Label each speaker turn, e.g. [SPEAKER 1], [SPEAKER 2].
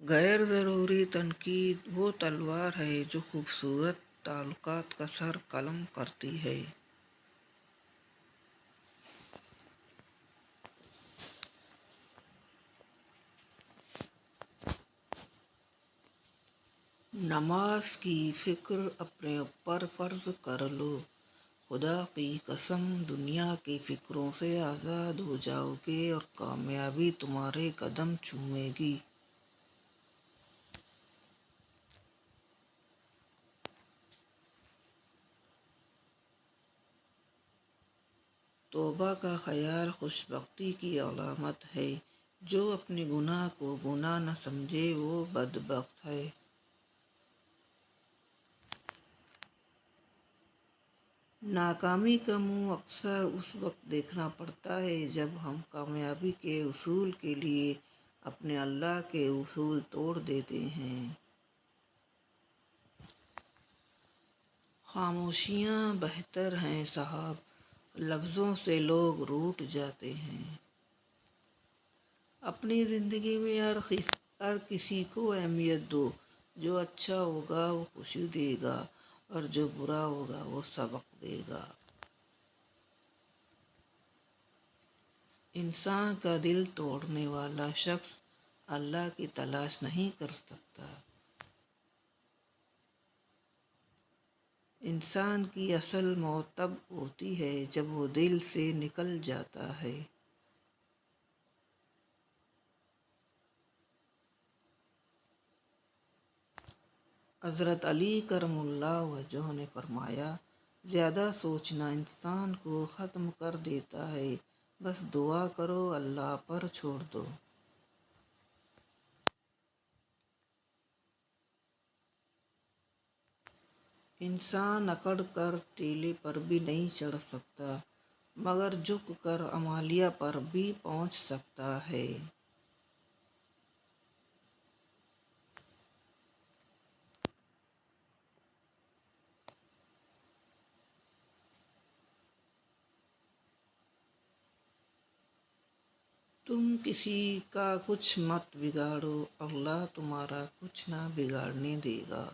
[SPEAKER 1] غیر ضروری تنقید وہ تلوار ہے جو خوبصورت تعلقات کا سر قلم کرتی ہے۔ نماز کی فکر اپنے اوپر فرض کر لو، خدا کی قسم دنیا کی فکروں سے آزاد ہو جاؤ گے اور کامیابی تمہارے قدم چومے گی۔ توبہ کا خیال خوش بختی کی علامت ہے، جو اپنے گناہ کو گناہ نہ سمجھے وہ بدبخت ہے۔ ناکامی کا منہ اکثر اس وقت دیکھنا پڑتا ہے جب ہم کامیابی کے حصول کے لیے اپنے اللہ کے اصول توڑ دیتے ہیں۔ خاموشیاں بہتر ہیں صاحب، لفظوں سے لوگ روٹھ جاتے ہیں۔ اپنی زندگی میں ہر کسی کو اہمیت دو، جو اچھا ہوگا وہ خوشی دے گا اور جو برا ہوگا وہ سبق دے گا۔ انسان کا دل توڑنے والا شخص اللہ کی تلاش نہیں کر سکتا۔ انسان کی اصل موت تب ہوتی ہے جب وہ دل سے نکل جاتا ہے۔ حضرت علی کرم اللہ وجہہ نے فرمایا، زیادہ سوچنا انسان کو ختم کر دیتا ہے، بس دعا کرو، اللہ پر چھوڑ دو۔ انسان اکڑ کر ٹیلے پر بھی نہیں چڑھ سکتا، مگر جھک کر عمالیہ پر بھی پہنچ سکتا ہے۔ تم کسی کا کچھ مت بگاڑو، اللہ تمہارا کچھ نہ بگاڑنے دے گا۔